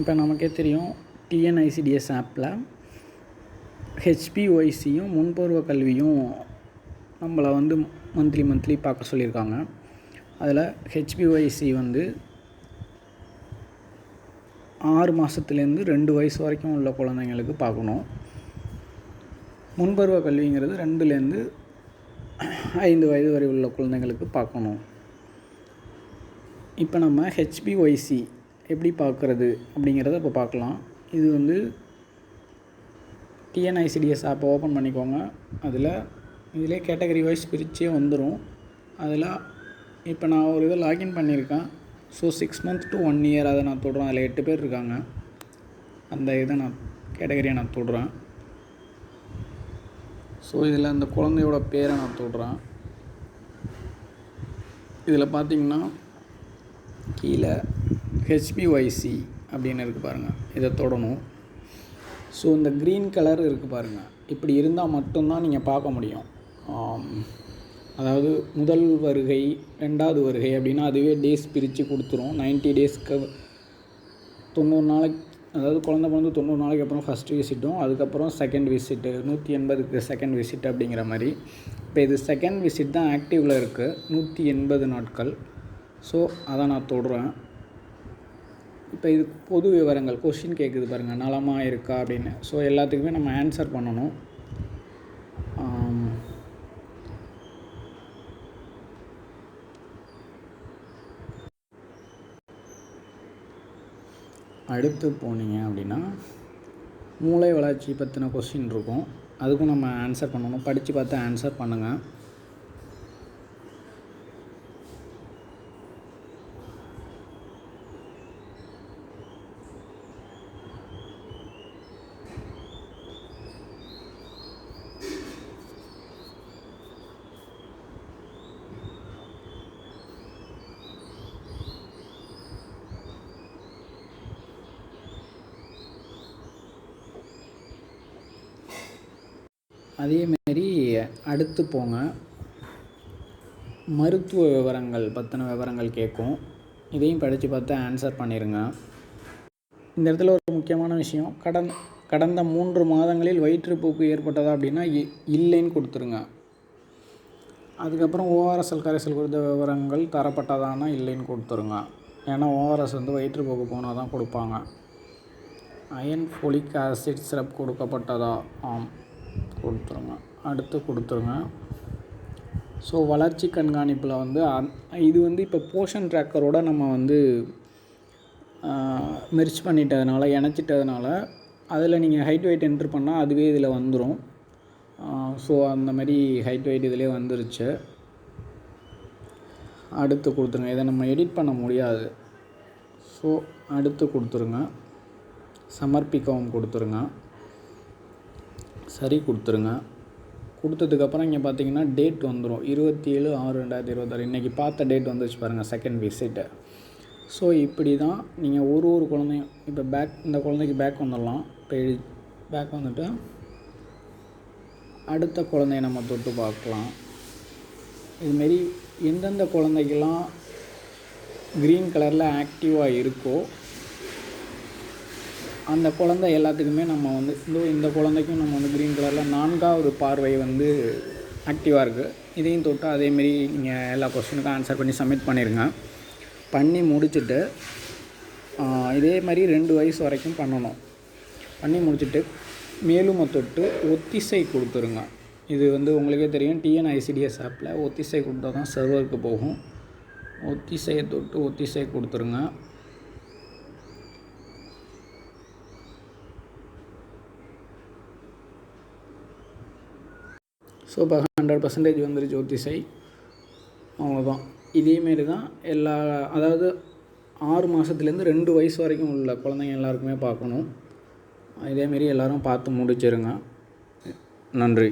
இப்போ நமக்கே தெரியும் டிஎன்ஐசிடிஎஸ் ஆப்பில் ஹெச்பிஒய்சியும் முன்பருவ கல்வியும் நம்மளை வந்து மந்த்லி பார்க்க சொல்லியிருக்காங்க. அதில் ஹெச்பிஒய்சி வந்து 6 மாதத்துலேருந்து 2 வயசு வரைக்கும் உள்ள குழந்தைங்களுக்கு பார்க்கணும். முன்பருவ கல்விங்கிறது 2லேருந்து 5 வயது வரை உள்ள குழந்தைங்களுக்கு பார்க்கணும். இப்போ நம்ம ஹெச்பிஒய்சி எப்படி பார்க்குறது அப்படிங்கிறத இப்போ பார்க்கலாம். இது வந்து டிஎன்ஐசிடிஎஸ் ஆப்பை ஓப்பன் பண்ணிக்கோங்க. இதிலே கேட்டகரி வைஸ் பிரித்தே வந்துடும். அதில் இப்போ நான் ஒரு இதை லாகின் பண்ணியிருக்கேன். ஸோ 6 months to 1 year அதை நான் தொடுறேன். அதில் 8 பேர் இருக்காங்க. அந்த இதை நான் கேட்டகரியை நான் தொடுறேன். ஸோ இதில் அந்த குழந்தையோட பேரை நான் தொடுறேன். இதில் பார்த்திங்கன்னா கீழே ஹெச்பிஒய்சி அப்படின்னு இருக்குது பாருங்கள், இதை தொடணும். ஸோ இந்த க்ரீன் கலர் இருக்குது பாருங்கள், இப்படி இருந்தால் மட்டும்தான் நீங்கள் பார்க்க முடியும். அதாவது முதல் வருகை, 2வது வருகை அப்படின்னா அதுவே டேஸ் பிரித்து கொடுத்துரும். 90 டேஸ்க்கு 90 நாளைக்கு, அதாவது குழந்தை பிறந்து 90 நாளைக்கு அப்புறம் ஃபஸ்ட்டு விசிட்டும், அதுக்கப்புறம் செகண்ட் விசிட்டு, 180க்கு செகண்ட் விசிட் அப்படிங்கிற மாதிரி. இப்போ இது செகண்ட் விசிட் தான் ஆக்டிவில் இருக்குது, 180 நாட்கள். ஸோ அதை நான் தொடுறேன். இப்போ இது பொது விவரங்கள் கொஷின் கேட்குது பாருங்கள், நலமாக இருக்கா அப்படின்னு. ஸோ எல்லாத்துக்குமே நம்ம ஆன்சர் பண்ணணும். அடுத்து போனீங்க அப்படின்னா மூளை வளர்ச்சி பற்றின கொஸ்டின் இருக்கும், அதுக்கும் நம்ம ஆன்சர் பண்ணணும். படித்து பார்த்து ஆன்சர் பண்ணுங்கள். அதேமாரி அடுத்து போங்க, மருத்துவ விவரங்கள் பற்றின விவரங்கள் கேட்கும். இதையும் படித்து பார்த்து ஆன்சர் பண்ணிடுங்க. இந்த இடத்துல ஒரு முக்கியமான விஷயம், கடந்த 3 மாதங்களில் வயிற்றுப்போக்கு ஏற்பட்டதா அப்படின்னா இல்லைன்னு கொடுத்துருங்க. அதுக்கப்புறம் ஓஆர்எஸ்எல் கரைசல் குறித்த விவரங்கள் தரப்பட்டதானா இல்லைன்னு கொடுத்துருங்க. ஏன்னா ஓஆர்எஸ் வந்து வயிற்றுப்போக்கு போனால் தான் கொடுப்பாங்க. அயன் ஃபோலிக் ஆசிட் சிரப் கொடுக்கப்பட்டதா, ஆம் கொடுத்துருங்க. அடுத்து கொடுத்துருங்க. ஸோ வளர்ச்சி கண்காணிப்பில் வந்து இது வந்து இப்போ போஷன் ட்ராக்கரோட நம்ம வந்து மெர்ஜ் பண்ணிட்டதுனால, இணைச்சிட்டதுனால அதில் நீங்கள் ஹைட் வெயிட் என்ட்ரு பண்ணால் அதுவே இதில் வந்துடும். ஸோ அந்த மாதிரி ஹைட் வெயிட் இதிலே வந்துருச்சு. அடுத்து கொடுத்துருங்க. இதை நம்ம எடிட் பண்ண முடியாது. ஸோ அடுத்து கொடுத்துருங்க. சமர்ப்பிக்கவும் கொடுத்துருங்க. சரி கொடுத்துருங்க. கொடுத்ததுக்கப்புறம் இங்கே பார்த்தீங்கன்னா டேட் வந்துடும், 27/6/2026. இன்றைக்கி பார்த்த டேட் வந்துச்சு பாருங்கள், செகண்ட் விசிட்டு. ஸோ இப்படி தான் நீங்கள் ஒரு குழந்தையும், இப்போ இந்த குழந்தைக்கு பேக் வந்துடலாம். இப்போ பேக் வந்துட்டு அடுத்த குழந்தைய நம்ம தொட்டு பார்க்கலாம். இதுமாரி எந்தெந்த குழந்தைக்கெல்லாம் க்ரீன் கலரில் ஆக்டிவாக இருக்கோ அந்த குழந்தை எல்லாத்துக்குமே நம்ம வந்து இந்த குழந்தைக்கும் நம்ம வந்து க்ரீன் கலரில் 4வது பார்வை வந்து ஆக்டிவாக இருக்குது. இதையும் தொட்டு அதேமாரி நீங்கள் எல்லா கொஸ்டினுக்கும் ஆன்சர் பண்ணி சப்மிட் பண்ணிடுங்க. பண்ணி முடிச்சுட்டு இதே மாதிரி 2 வயசு வரைக்கும் பண்ணணும். பண்ணி முடிச்சுட்டு மேலும் தொட்டு ஒத்திசை கொடுத்துருங்க. இது வந்து உங்களுக்கே தெரியும், டிஎன்ஐசிடிஎஸ் ஆப்பில் ஒத்திசை கொடுத்தா தான் சர்வருக்கு போகும். ஒத்திசையை தொட்டு ஒத்திசை கொடுத்துருங்க. ஸோ இப்போ 100% வந்துருச்சு ஒத்திசை. அவ்வளோதான். இதேமாரி தான் அதாவது 6 மாதத்துலேருந்து 2 வயசு வரைக்கும் உள்ள குழந்தைங்க எல்லாருக்குமே பார்க்கணும். இதேமாரி எல்லோரும் பார்த்து முடிச்சிருங்க. நன்றி.